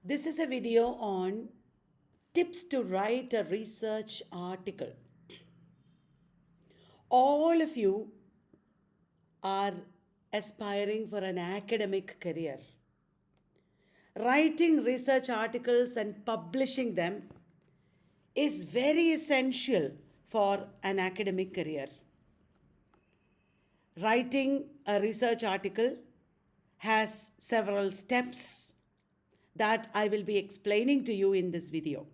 This is a video on tips to write a research article. All of you are aspiring for an academic career. Writing research articles and publishing them is very essential for an academic career. Writing a research article has several steps that I will be explaining to you in this video.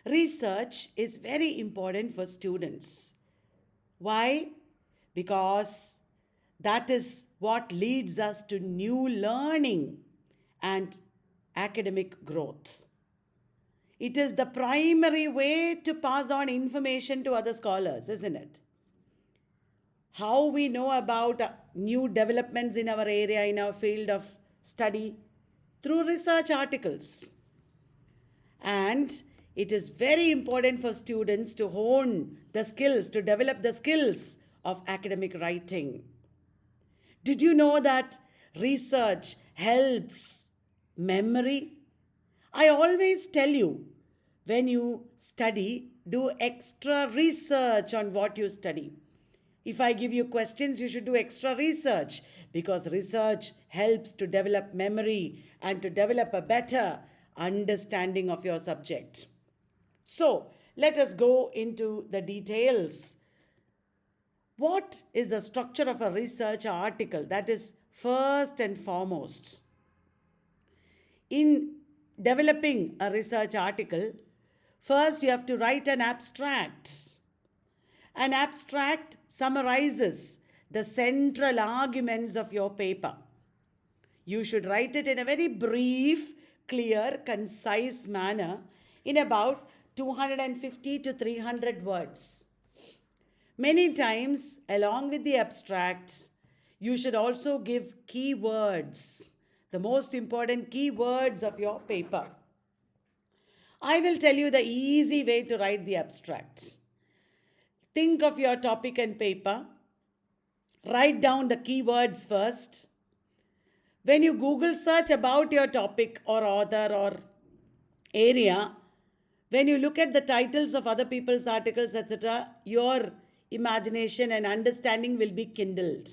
Research is very important for students. Why? Because that is what leads us to new learning and academic growth. It is the primary way to pass on information to other scholars, isn't it? How we know about new developments in our area, in our field of study, through research articles. And it is very important for students to hone the skills, to develop the skills of academic writing. Did you know that research helps memory? I always tell you, when you study, do extra research on what you study. If I give you questions, you should do extra research because research helps to develop memory and to develop a better understanding of your subject. So, let us go into the details. What is the structure of a research article? That is first and foremost. In developing a research article, first you have to write an abstract. An abstract summarizes the central arguments of your paper. You should write it in a very brief, clear, concise manner in about 250 to 300 words. Many times, along with the abstract, you should also give keywords, the most important keywords of your paper. I will tell you the easy way to write the abstract. Think of your topic and paper. Write down the keywords first. When you Google search about your topic or author or area, when you look at the titles of other people's articles, etc., your imagination and understanding will be kindled.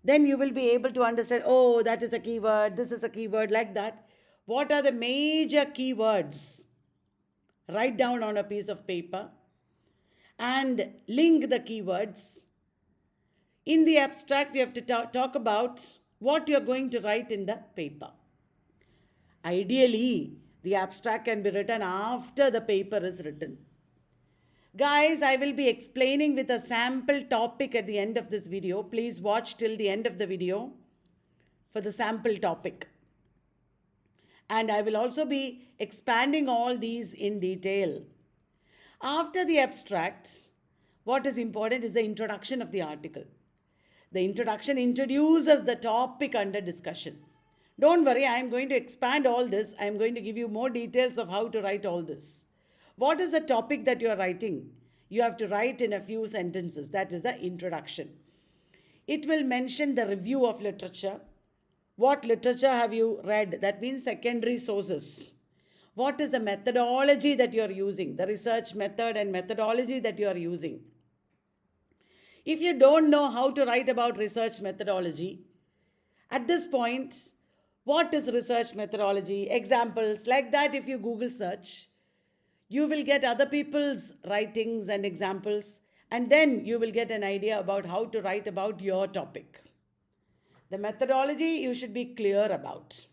Then you will be able to understand, oh, that is a keyword, this is a keyword, like that. What are the major keywords? Write down on a piece of paper and link the keywords. In the abstract, you have to talk about what you're going to write in the paper. Ideally, the abstract can be written after the paper is written. Guys, I will be explaining with a sample topic at the end of this video. Please watch till the end of the video for the sample topic. And I will also be expanding all these in detail. After the abstract, what is important is the introduction of the article. The introduction introduces the topic under discussion. Don't worry, I am going to expand all this. I am going to give you more details of how to write all this. What is the topic that you are writing? You have to write in a few sentences. That is the introduction. It will mention the review of literature. What literature have you read? That means secondary sources. What is the methodology that you are using? The research method and methodology that you are using. If you don't know how to write about research methodology, at this point, what is research methodology? Examples like that, if you Google search, you will get other people's writings and examples, and then you will get an idea about how to write about your topic. The methodology you should be clear about.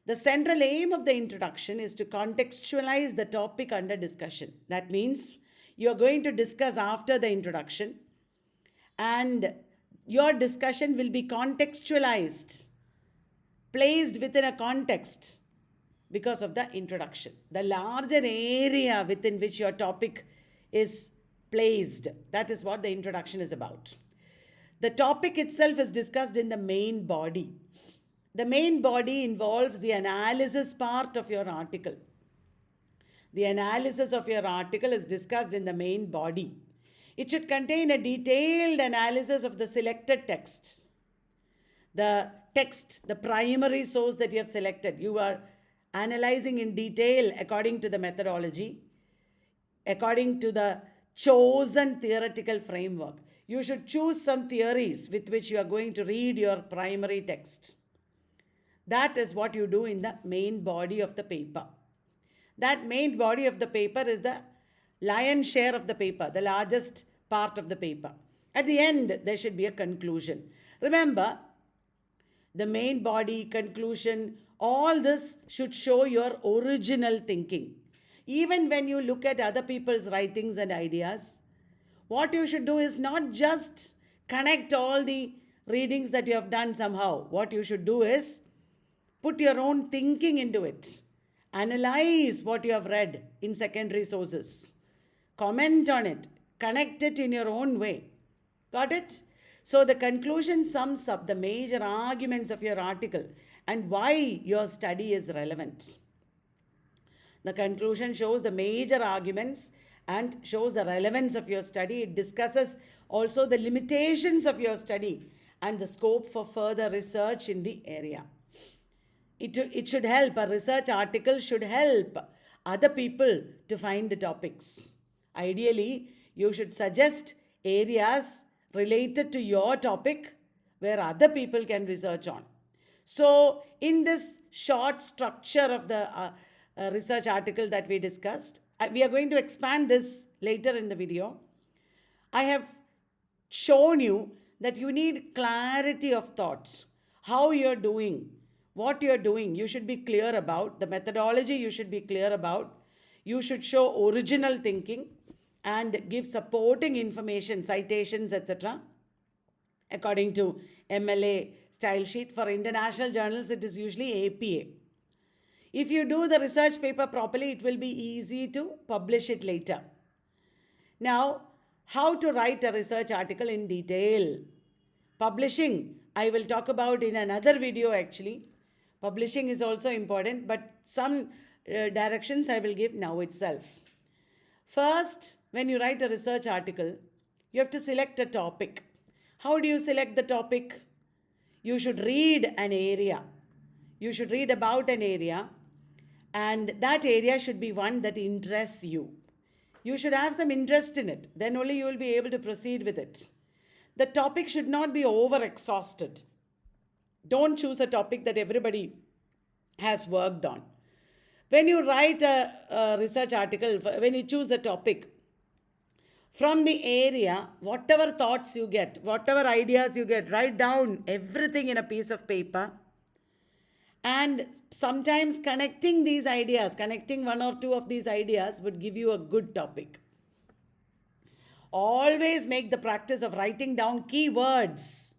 The central aim of the introduction is to contextualize the topic under discussion. That means you're going to discuss after the introduction, and your discussion will be contextualized, placed within a context because of the introduction. The larger area within which your topic is placed, that is what the introduction is about. The topic itself is discussed in the main body. The main body involves the analysis part of your article. The analysis of your article is discussed in the main body. It should contain a detailed analysis of the selected text. the text, the primary source that you have selected. You are analyzing in detail according to the methodology, according to the chosen theoretical framework. You should choose some theories with which you are going to read your primary text. That is what you do in the main body of the paper. That main body of the paper is the lion's share of the paper, the largest part of the paper. At the end, there should be a conclusion. Remember, the main body, conclusion, all this should show your original thinking. Even when you look at other people's writings and ideas, what you should do is not just connect all the readings that you have done somehow. What you should do is put your own thinking into it. Analyze what you have read in secondary sources. Comment on it. Connect it in your own way. Got it? So the conclusion sums up the major arguments of your article and why your study is relevant. The conclusion shows the major arguments and shows the relevance of your study. It discusses also the limitations of your study and the scope for further research in the area. It should help, a research article should help other people to find the topics. Ideally, you should suggest areas related to your topic where other people can research on. So, in this short structure of the research article that we discussed, we are going to expand this later in the video. I have shown you that you need clarity of thoughts, how you're doing, what you're doing. You should be clear about the methodology, you should be clear about. You should show original thinking and give supporting information, citations, etc. according to MLA style sheet. For international journals, it is usually APA. If you do the research paper properly, it will be easy to publish it later. Now, how to write a research article in detail. Publishing, I will talk about in another video actually. Publishing is also important, but some directions I will give now itself. First, when you write a research article, you have to select a topic. How do you select the topic? You should read an area. You should read about an area, and that area should be one that interests you. You should have some interest in it. Then only you will be able to proceed with it. The topic should not be over-exhausted. Don't choose a topic that everybody has worked on. When you write a research article, when you choose a topic, from the area, whatever thoughts you get, whatever ideas you get, write down everything in a piece of paper. And sometimes connecting these ideas, connecting one or two of these ideas would give you a good topic. Always make the practice of writing down key words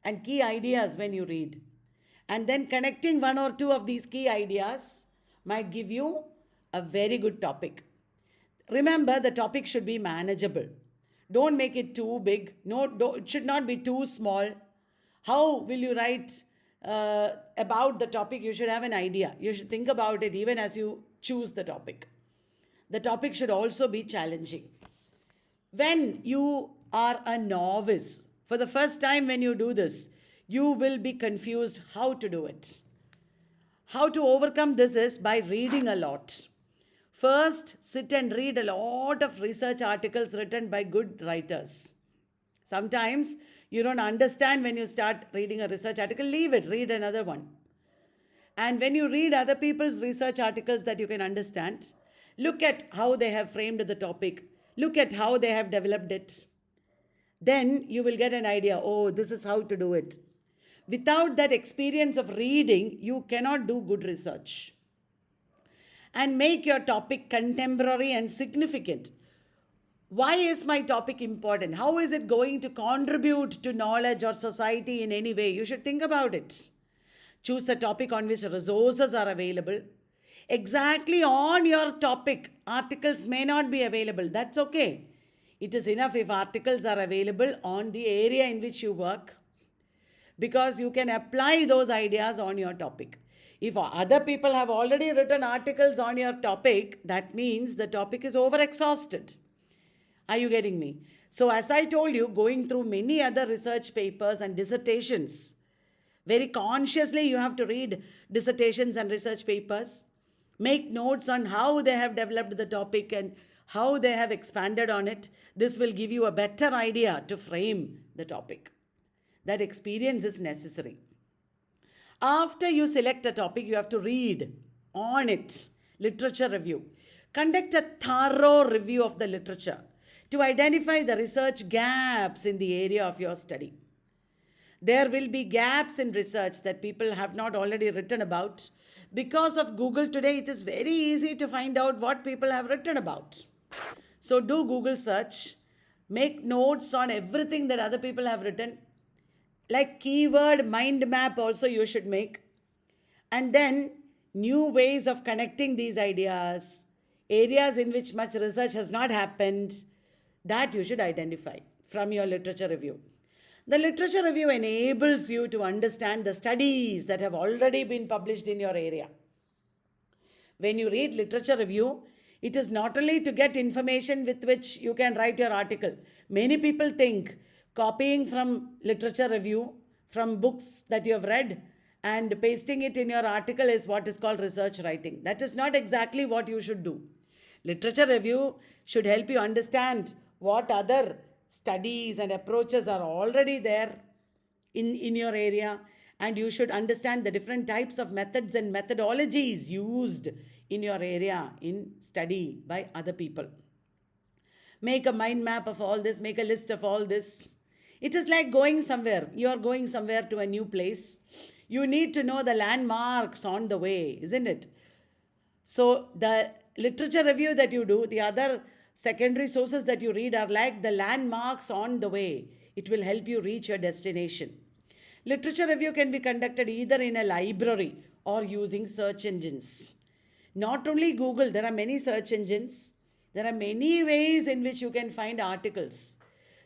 and key ideas when you read. And then connecting one or two of these key ideas might give you a very good topic. Remember, the topic should be manageable. Don't make it too big. It should not be too small. How will you write about the topic? You should have an idea. You should think about it even as you choose the topic. The topic should also be challenging. When you are a novice, for the first time when you do this, you will be confused how to do it. How to overcome this is by reading a lot. First, sit and read a lot of research articles written by good writers. Sometimes you don't understand when you start reading a research article, leave it, read another one. And when you read other people's research articles that you can understand, look at how they have framed the topic, look at how they have developed it. Then you will get an idea, oh, this is how to do it. Without that experience of reading, you cannot do good research. And make your topic contemporary and significant. Why is my topic important? How is it going to contribute to knowledge or society in any way? You should think about it. Choose a topic on which resources are available. Exactly on your topic, articles may not be available. That's okay. It is enough if articles are available on the area in which you work, because you can apply those ideas on your topic. If other people have already written articles on your topic, that means the topic is overexhausted. Are you getting me? So as I told you, going through many other research papers and dissertations Very consciously, you have to read dissertations and research papers. Make notes on how they have developed the topic and how they have expanded on it. This will give you a better idea to frame the topic. That experience is necessary. After you select a topic, you have to read on it, literature review. Conduct a thorough review of the literature to identify the research gaps in the area of your study. There will be gaps in research that people have not already written about. Because of Google today, it is very easy to find out what people have written about. So do Google search, make notes on everything that other people have written. Like keyword mind map also you should make. And then new ways of connecting these ideas, areas in which much research has not happened, that you should identify from your literature review. The literature review enables you to understand the studies that have already been published in your area. When you read literature review, it is not only to get information with which you can write your article. Many people think copying from literature review, from books that you have read, and pasting it in your article is what is called research writing. That is not exactly what you should do. Literature review should help you understand what other studies and approaches are already there in your area, and you should understand the different types of methods and methodologies used in your area in study by other people. Make a mind map of all this, make a list of all this. It is like going somewhere. You are going somewhere to a new place. You need to know the landmarks on the way, isn't it? So the literature review that you do, the other secondary sources that you read are like the landmarks on the way. It will help you reach your destination. Literature review can be conducted either in a library or using search engines. Not only Google, there are many search engines. There are many ways in which you can find articles.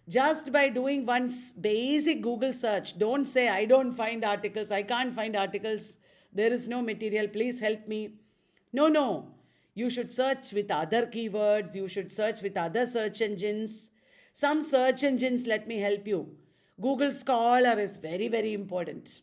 Just by doing one basic Google search, don't say, I don't find articles, I can't find articles, there is no material, please help me. No. You should search with other keywords. You should search with other search engines. Some search engines, let me help you. Google Scholar is very, very important.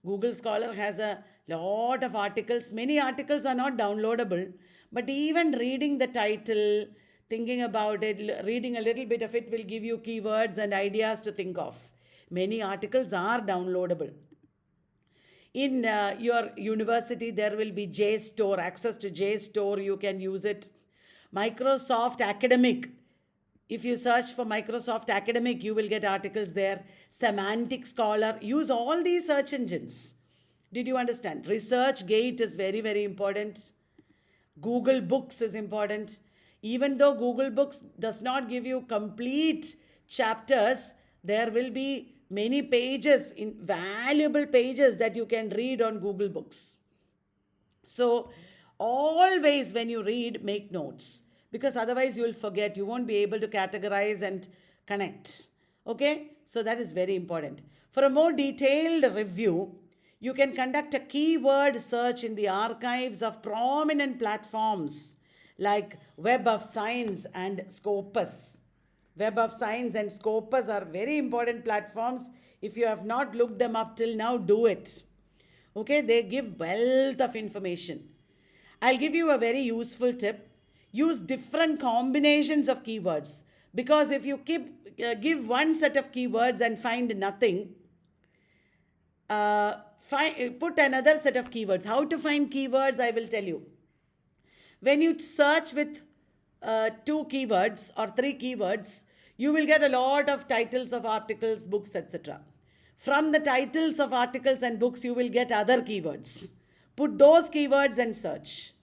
Google Scholar has a lot of articles. Many articles are not downloadable, but even reading the title, thinking about it, reading a little bit of it will give you keywords and ideas to think of. Many articles are downloadable. In your university, there will be JSTOR, access to JSTOR, you can use it. Microsoft Academic. If you search for Microsoft Academic, you will get articles there. Semantic Scholar. Use all these search engines. Did you understand? ResearchGate is very, very important. Google Books is important. Even though Google Books does not give you complete chapters, there will be many pages, valuable pages that you can read on Google Books. So always when you read, make notes, because otherwise you will forget. You won't be able to categorize and connect. Okay? So that is very important. For a more detailed review, you can conduct a keyword search in the archives of prominent platforms like Web of Science and Scopus. Web of Science and Scopus are very important platforms. If you have not looked them up till now, do it. Okay, they give wealth of information. I'll give you a very useful tip. Use different combinations of keywords, because if you give one set of keywords and find nothing, put another set of keywords. How to find keywords, I will tell you. When you search with 2 keywords or 3 keywords, you will get a lot of titles of articles, books, etc. From the titles of articles and books, you will get other keywords. Put those keywords and search.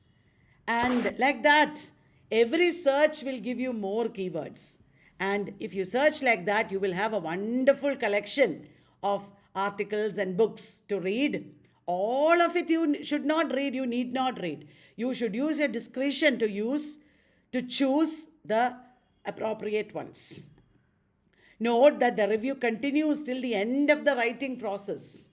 And like that, every search will give you more keywords. And if you search like that, you will have a wonderful collection of articles and books to read. All of it you should not read, you need not read. You should use your discretion to choose the appropriate ones. Note that the review continues till the end of the writing process.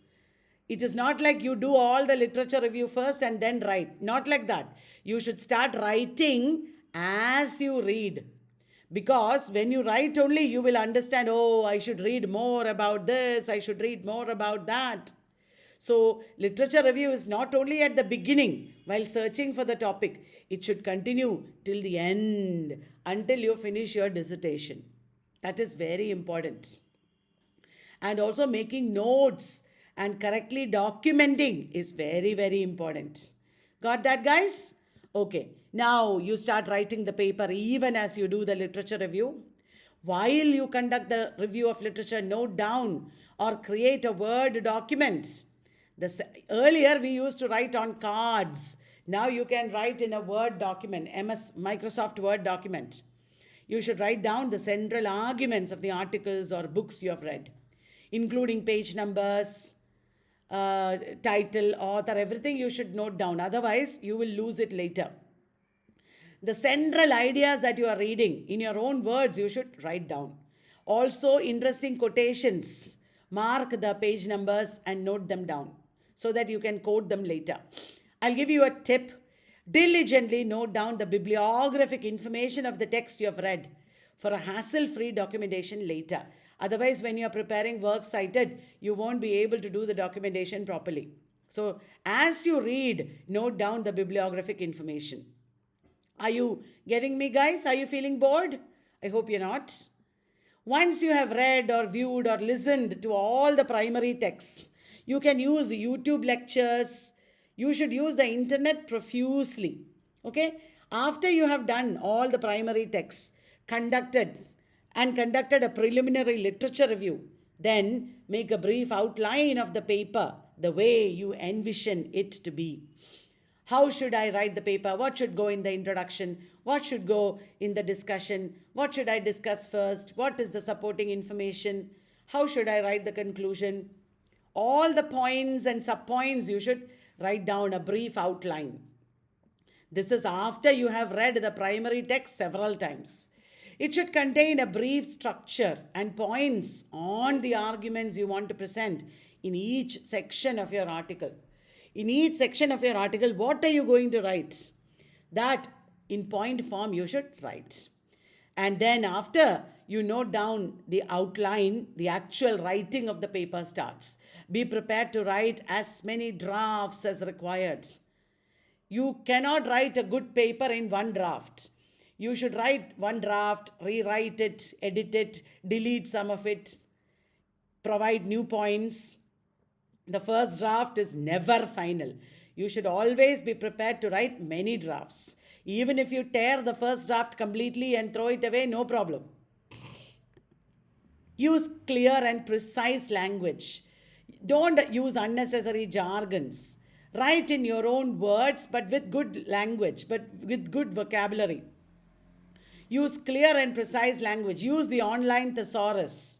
It is not like you do all the literature review first and then write. Not like that. You should start writing as you read. Because when you write only, you will understand, oh, I should read more about this, I should read more about that. So literature review is not only at the beginning while searching for the topic, it should continue till the end until you finish your dissertation. That is very important. And also making notes and correctly documenting is very, very important. Got that, guys? Okay. Now you start writing the paper even as you do the literature review. While you conduct the review of literature, note down or create a Word document. Earlier we used to write on cards. Now you can write in a Word document, Microsoft Word document. You should write down the central arguments of the articles or books you have read, including page numbers, title, author, everything you should note down. Otherwise, you will lose it later. The central ideas that you are reading in your own words, you should write down. Also, interesting quotations. Mark the page numbers and note them down so that you can quote them later. I'll give you a tip. Diligently note down the bibliographic information of the text you have read for a hassle-free documentation later. Otherwise, when you're preparing work cited, you won't be able to do the documentation properly. So, as you read, note down the bibliographic information. Are you getting me, guys? Are you feeling bored? I hope you're not. Once you have read or viewed or listened to all the primary texts, you can use YouTube lectures. You should use the internet profusely. Okay? After you have done all the primary texts, conducted a preliminary literature review, then make a brief outline of the paper the way you envision it to be. How should I write the paper? What should go in the introduction? What should go in the discussion? What should I discuss first? What is the supporting information? How should I write the conclusion? All the points and subpoints you should write down a brief outline. This is after you have read the primary text several times. It should contain a brief structure and points on the arguments you want to present in each section of your article. In each section of your article, what are you going to write? That in point form you should write. And then after you note down the outline, the actual writing of the paper starts. Be prepared to write as many drafts as required. You cannot write a good paper in one draft. You should write one draft, rewrite it, edit it, delete some of it, provide new points. The first draft is never final. You should always be prepared to write many drafts. Even if you tear the first draft completely and throw it away, no problem. Use clear and precise language. Don't use unnecessary jargons. Write in your own words, but with good language, but with good vocabulary. Use clear and precise language. Use the online thesaurus.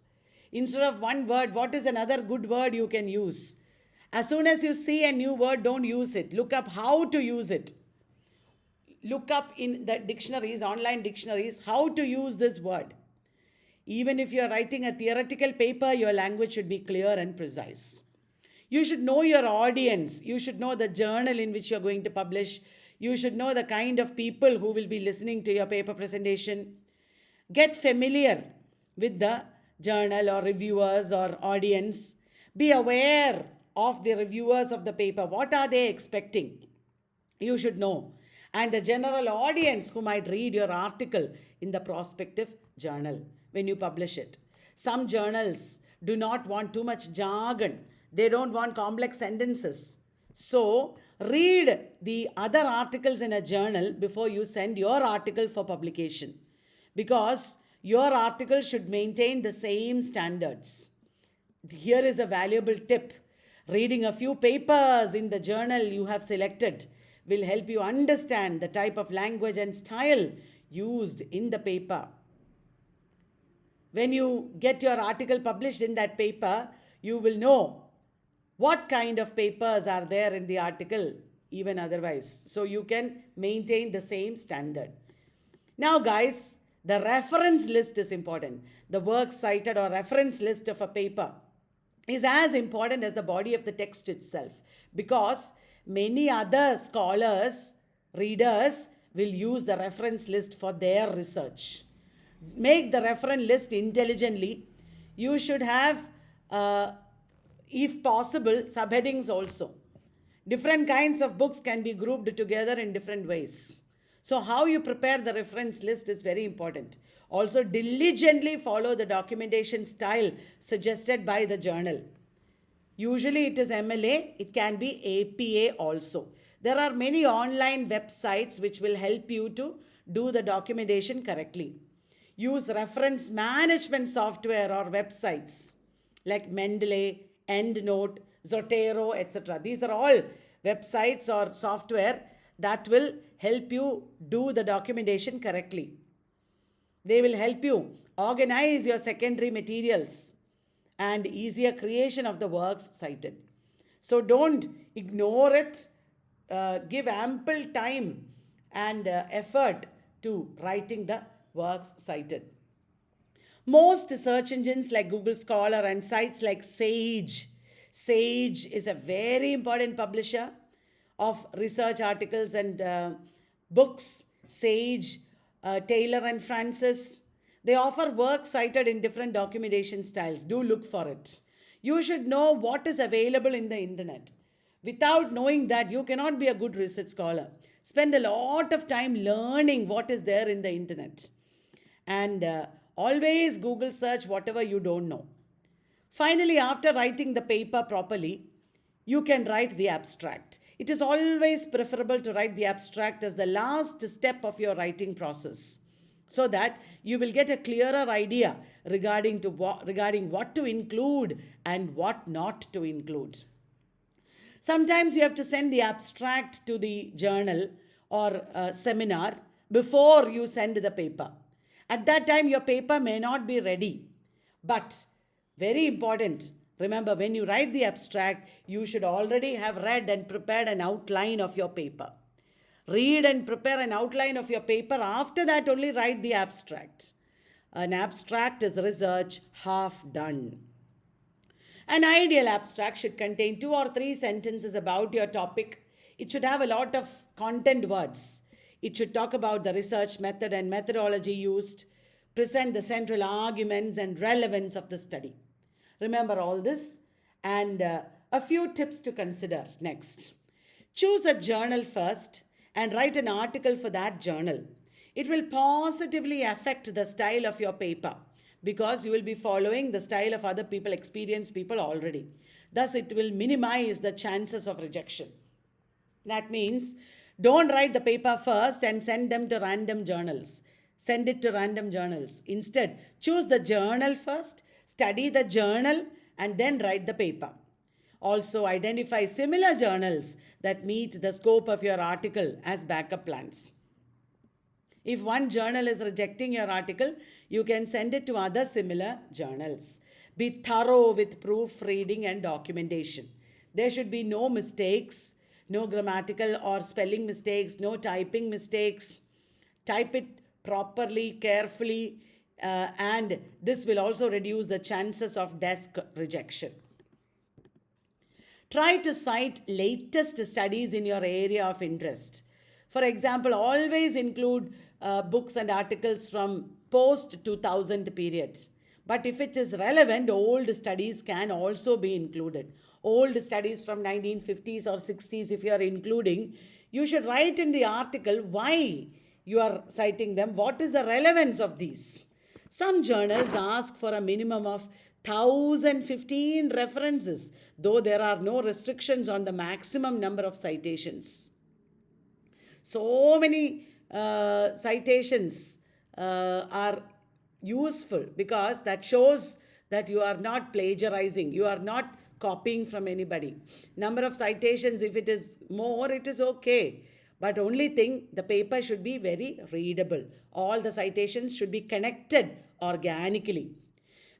Instead of one word, what is another good word you can use? As soon as you see a new word, don't use it. Look up how to use it. Look up in the dictionaries, online dictionaries, how to use this word. Even if you are writing a theoretical paper, your language should be clear and precise. You should know your audience. You should know the journal in which you are going to publish. You should know the kind of people who will be listening to your paper presentation. Get familiar with the journal or reviewers or audience. Be aware of the reviewers of the paper. What are they expecting? You should know. And the general audience who might read your article in the prospective journal when you publish it. Some journals do not want too much jargon. They don't want complex sentences. So, read the other articles in a journal before you send your article for publication, because your article should maintain the same standards. Here is a valuable tip. Reading a few papers in the journal you have selected will help you understand the type of language and style used in the paper. When you get your article published in that paper, you will know what kind of papers are there in the article, even otherwise. So you can maintain the same standard. Now guys, the reference list is important. The works cited or reference list of a paper is as important as the body of the text itself, because many other scholars, readers will use the reference list for their research. Make the reference list intelligently. You should have if possible, subheadings also. Different kinds of books can be grouped together in different ways. So, how you prepare the reference list is very important. Also, diligently follow the documentation style suggested by the journal. Usually, it is MLA, it can be APA also. There are many online websites which will help you to do the documentation correctly. Use reference management software or websites like Mendeley, EndNote, Zotero, etc. These are all websites or software that will help you do the documentation correctly. They will help you organize your secondary materials and easier creation of the works cited. So don't ignore it. Give ample time and effort to writing the works cited. Most search engines like Google Scholar and sites like Sage is a very important publisher of research articles and books. Sage, Taylor and Francis, they offer work cited in different documentation styles. Do look for it. You should know what is available in the internet. Without knowing that, you cannot be a good research scholar. Spend a lot of time learning what is there in the internet. And always Google search whatever you don't know. Finally, after writing the paper properly, you can write the abstract. It is always preferable to write the abstract as the last step of your writing process, so that you will get a clearer idea regarding what to include and what not to include. Sometimes you have to send the abstract to the journal or seminar before you send the paper. At that time, your paper may not be ready. But very important, remember, when you write the abstract, you should already have read and prepared an outline of your paper. Read and prepare an outline of your paper. After that, only write the abstract. An abstract is research half done. An ideal abstract should contain 2 or 3 sentences about your topic. It should have a lot of content words. It should talk about the research method and methodology used, present the central arguments and relevance of the study. Remember all this, and a few tips to consider next. Choose a journal first and write an article for that journal. It will positively affect the style of your paper, because you will be following the style of other people, experienced people already. Thus, it will minimize the chances of rejection. That means don't write the paper first and send them to random journals. Send it to random journals. Instead, choose the journal first, study the journal, and then write the paper. Also, identify similar journals that meet the scope of your article as backup plans. If one journal is rejecting your article, you can send it to other similar journals. Be thorough with proofreading and documentation. There should be no mistakes, no grammatical or spelling mistakes, no typing mistakes. Type it properly, carefully, and this will also reduce the chances of desk rejection. Try to cite latest studies in your area of interest. For example, always include books and articles from post-2000 periods. But if it is relevant, old studies can also be included. Old studies from 1950s or 60s, if you are including, you should write in the article why you are citing them, what is the relevance of these. Some journals ask for a minimum of 1015 references, though there are no restrictions on the maximum number of citations. So many citations are useful, because that shows that you are not plagiarizing, you are not copying from anybody. Number of citations, if it is more, it is okay. But only thing, the paper should be very readable. All the citations should be connected organically.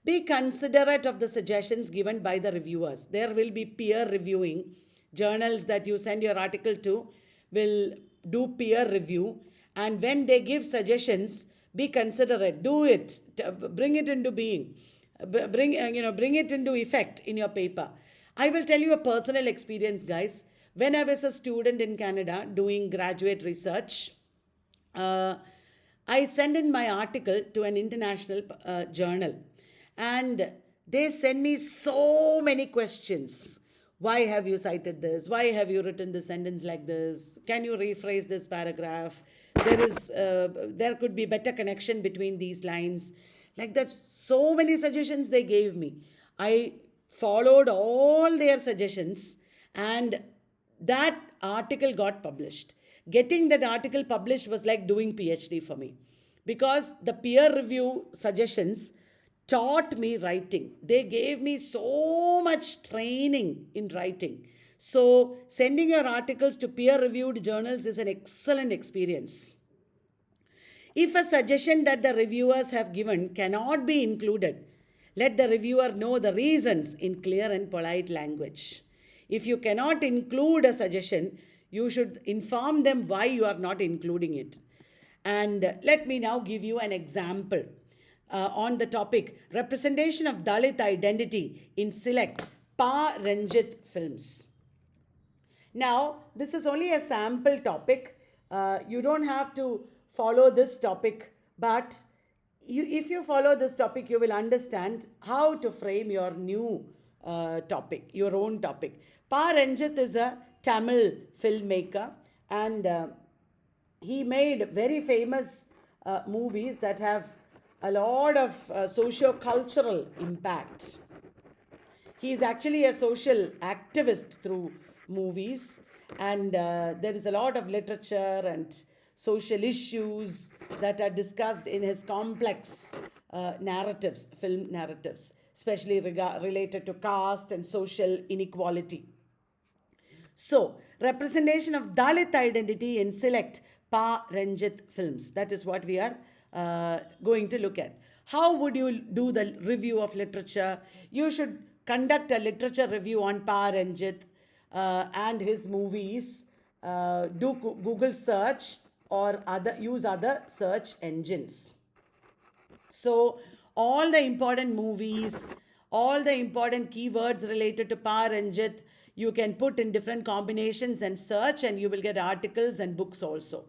Be considerate of the suggestions given by the reviewers. There will be peer reviewing. Journals that you send your article to will do peer review. And when they give suggestions, be considerate. Do it. Bring it into being. Bring it into effect in your paper. I will tell you a personal experience, guys. When I was a student in Canada doing graduate research, I sent in my article to an international journal. And They send me so many questions. Why have you cited this? Why have you written this sentence like this? Can you rephrase this paragraph? There could be better connection between these lines. Like that, so many suggestions they gave me. I followed all their suggestions, and that article got published. Getting that article published was like doing PhD for me, because the peer review suggestions taught me writing. They gave me so much training in writing. So, sending your articles to peer reviewed journals is an excellent experience. If a suggestion that the reviewers have given cannot be included, let the reviewer know the reasons in clear and polite language. If you cannot include a suggestion, you should inform them why you are not including it. And let me now give you an example on the topic representation of Dalit identity in select Pa Ranjit films. Now, this is only a sample topic. You don't have to follow this topic, but if you follow this topic, you will understand how to frame your new topic, your own topic. Pa Ranjit is a Tamil filmmaker, and he made very famous movies that have a lot of socio-cultural impact. He is actually a social activist through movies, and there is a lot of literature and social issues that are discussed in his complex narratives, film narratives, especially related to caste and social inequality. So, representation of Dalit identity in select Pa Ranjit films. That is what we are going to look at. How would you do the review of literature? You should conduct a literature review on Pa Ranjit and his movies. Do Google search or use other search engines. So, all the important movies, all the important keywords related to Pa Ranjit, you can put in different combinations and search, and you will get articles and books also.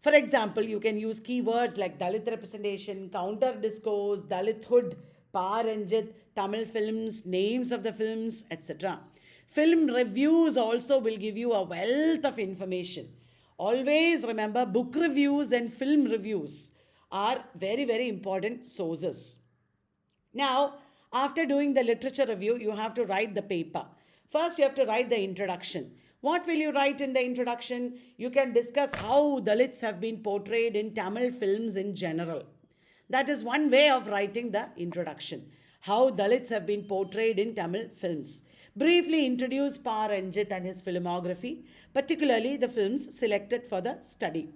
For example, you can use keywords like Dalit representation, counter discourse, Dalithood, Pa Ranjit, Tamil films, names of the films, etc. Film reviews also will give you a wealth of information. Always remember, book reviews and film reviews are very, very important sources. Now, after doing the literature review, you have to write the paper. First, you have to write the introduction. What will you write in the introduction? You can discuss how Dalits have been portrayed in Tamil films in general. That is one way of writing the introduction. How Dalits have been portrayed in Tamil films. Briefly introduce Pa Ranjit and his filmography, particularly the films selected for the study.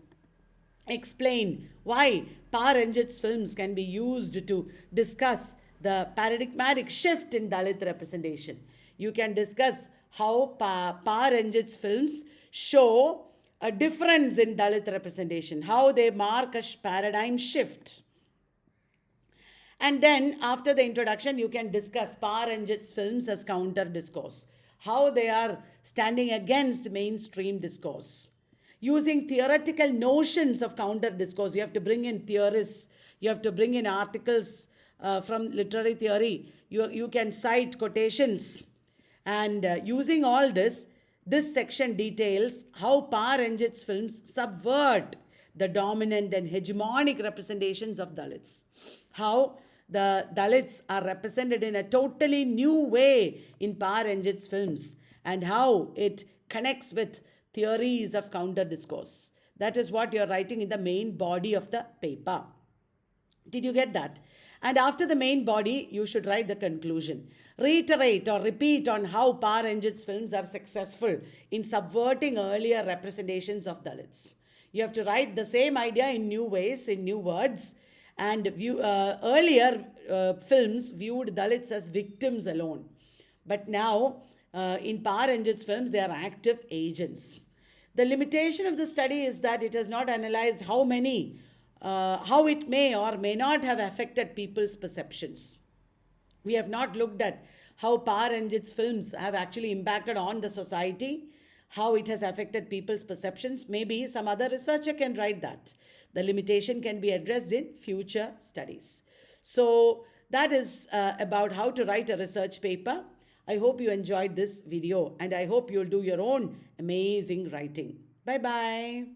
Explain why Pa Ranjit's films can be used to discuss the paradigmatic shift in Dalit representation. You can discuss how Pa Ranjit's films show a difference in Dalit representation, how they mark a paradigm shift. And then, after the introduction, you can discuss Pa Ranjit's films as counter discourse, how they are standing against mainstream discourse. Using theoretical notions of counter discourse, you have to bring in theorists, you have to bring in articles from literary theory, you can cite quotations. And using all this, this section details how Pa Ranjit's films subvert the dominant and hegemonic representations of Dalits. How the Dalits are represented in a totally new way in Pa Ranjit's films, and how it connects with theories of counter discourse. That is what you are writing in the main body of the paper. Did you get that? And after the main body, you should write the conclusion. Reiterate or repeat on how Pa Ranjit's films are successful in subverting earlier representations of Dalits. You have to write the same idea in new ways, in new words. And earlier films viewed Dalits as victims alone. But now, in Pa Ranjit's films, they are active agents. The limitation of the study is that it has not analyzed how it may or may not have affected people's perceptions. We have not looked at how Pa Ranjit's films have actually impacted on the society, how it has affected people's perceptions. Maybe some other researcher can write that. The limitation can be addressed in future studies. So, that is about how to write a research paper. I hope you enjoyed this video and I hope you'll do your own amazing writing. Bye bye.